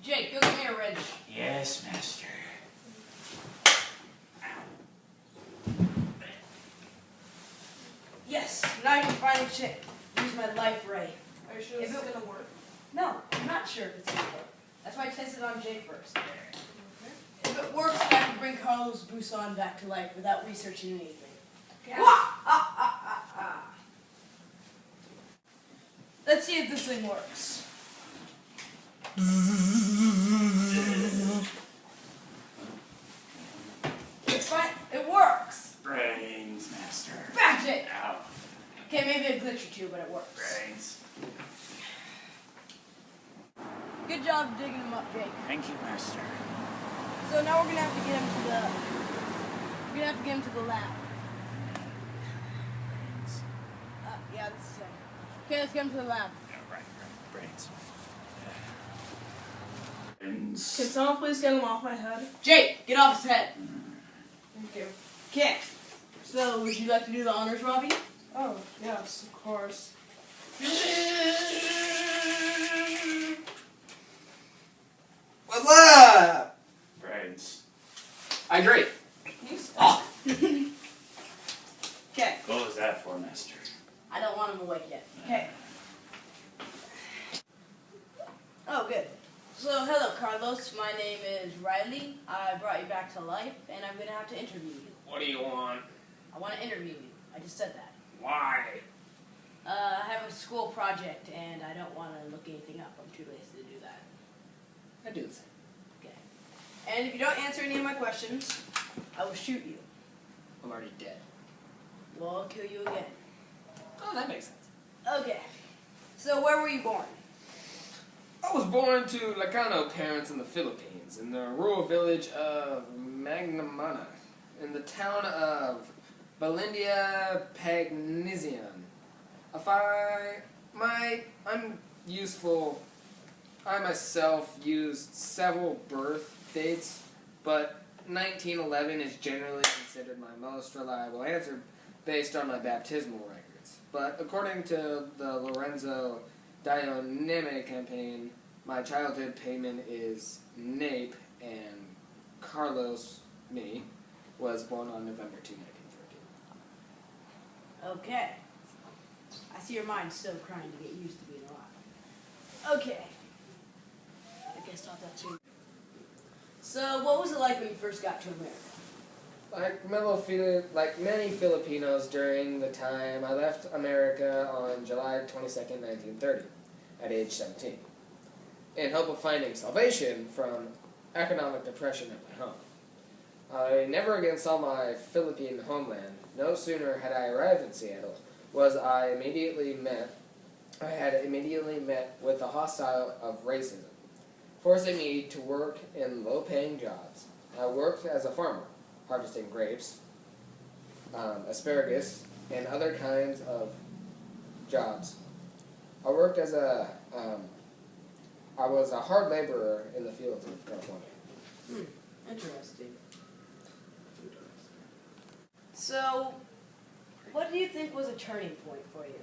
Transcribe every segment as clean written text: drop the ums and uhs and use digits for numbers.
Jake, go get me a wrench. Yes, master. Yes, now I can finally use my life ray. Are you sure this is gonna work? No, I'm not sure if it's gonna work. That's why I tested on Jake first. If it works, I can bring Carlos Bulosan back to life without researching anything. Okay. Let's see if this thing works. It's fine. It works. Brains, master. Magic. Ow. Okay, maybe a glitch or two, but it works. Brains. Good job digging them up, Jake. Thank you, master. So now we're gonna have to get him to the lab. Yeah, this is him. Okay, let's get him to the lab. Yeah, right. Brains. Brains. Can someone please get him off my head? Jake, get off his head. Thank you. Okay. So, would you like to do the honors, Robbie? Oh, yes, of course. What's up? Brains. Hydrate. Okay. What was that for, master? I don't want him awake yet. Okay. Oh, good. So, hello, Carlos. My name is Riley. I brought you back to life, and I'm going to have to interview you. What do you want? I want to interview you. I just said that. Why? I have a school project, and I don't want to look anything up. I'm too lazy to do that. I do the same. Okay. And if you don't answer any of my questions, I will shoot you. I'm already dead. Well, I'll kill you again. Oh, that makes sense. Okay. So, where were you born? I was born to Lacano parents in the Philippines, in the rural village of Magnamana, in the town of Balindia Pagnisian. I myself used several birth dates, but 1911 is generally considered my most reliable answer based on my baptismal records. But according to the Lorenzo Dioneme campaign, my childhood payment is Nape, and Carlos, me, was born on November 2, 1913. Okay. I see your mind's still trying to get used to being alive. Okay. I guess not that too. So, what was it like when you first got to America? Like many Filipinos during the time I left America on July 22nd, 1930, at age 17, in hope of finding salvation from economic depression at my home. I never again saw my Philippine homeland. No sooner had I arrived in Seattle was I had immediately met with the hostile of racism, forcing me to work in low-paying jobs. I worked as a farmer, harvesting grapes, asparagus, and other kinds of jobs. I was a hard laborer in the fields of California. Interesting. So, what do you think was a turning point for you?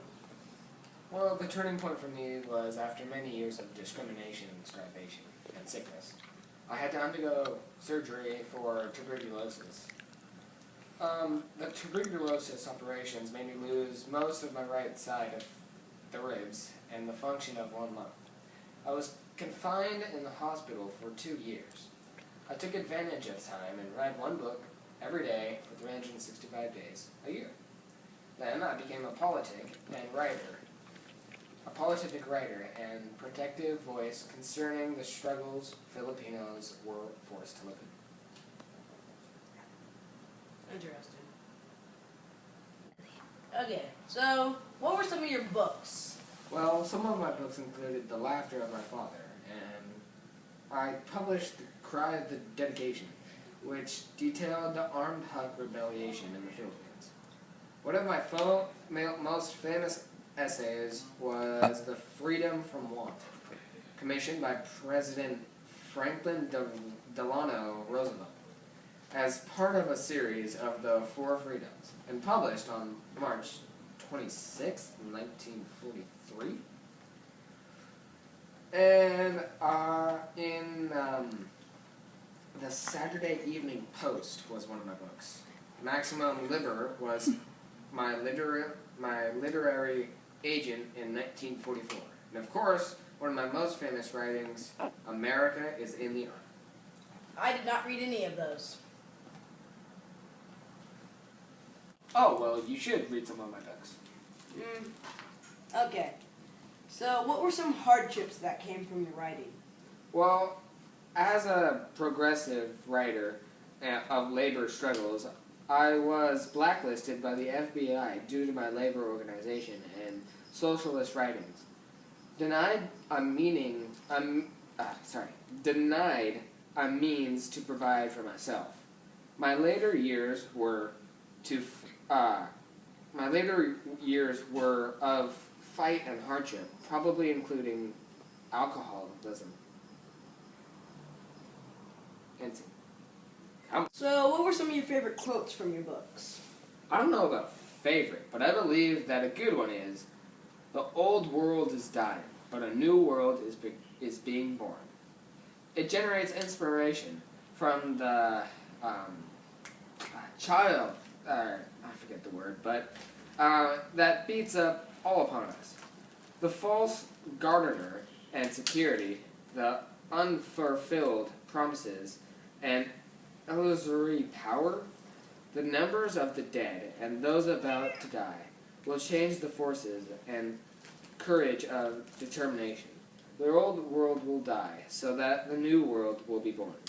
Well, the turning point for me was after many years of discrimination, starvation, and sickness. I had to undergo surgery for tuberculosis. The tuberculosis operations made me lose most of my right side of the ribs and the function of one lung. I was confined in the hospital for 2 years. I took advantage of time and read one book every day for 365 days a year. Then I became a politic writer and protective voice concerning the struggles Filipinos were forced to live in. Interesting. Okay, so what were some of your books? Well, some of my books included The Laughter of My Father, and I published The Cry of the Dedication, which detailed the armed Hut rebellion in the Philippines. One of my most famous essays was The Freedom from Want, commissioned by President Franklin Delano Roosevelt as part of a series of the Four Freedoms, and published on March 26, 1943. And in the Saturday Evening Post was one of my books. Maximum Liber was my literary agent in 1944. And of course, one of my most famous writings, America is in the Army. I did not read any of those. Oh, well, you should read some of my books. Okay. So, what were some hardships that came from your writing? Well, as a progressive writer of labor struggles, I was blacklisted by the FBI due to my labor organization and socialist writings. Denied a means to provide for myself. My later years were of fight and hardship, probably including alcoholism. So, what were some of your favorite quotes from your books? I don't know about favorite, but I believe that a good one is, "The old world is dying, but a new world is being born." It generates inspiration from the child, I forget the word, but that beats up all upon us. The false gardener and security, the unfulfilled promises, and illusory power, the numbers of the dead and those about to die will change the forces and courage of determination. The old world will die so that the new world will be born,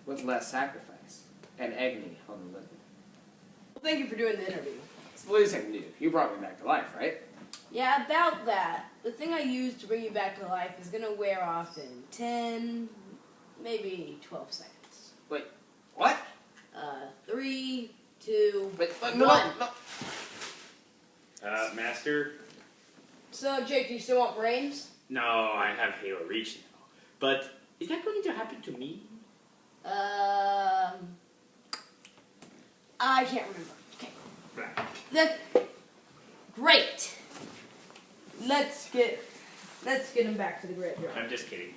with less sacrifice and agony on the living. Well, thank you for doing the interview. It's the least I can do. You brought me back to life, right? Yeah, about that. The thing I used to bring you back to life is going to wear off in 10, maybe 12 seconds. Wait, what? 3, 2, Wait, 1. no. Master? So, Jake, do you still want brains? No, I have Halo Reach now. But is that going to happen to me? I can't remember. Okay. Right. Great. Let's get him back to the graveyard. I'm just kidding.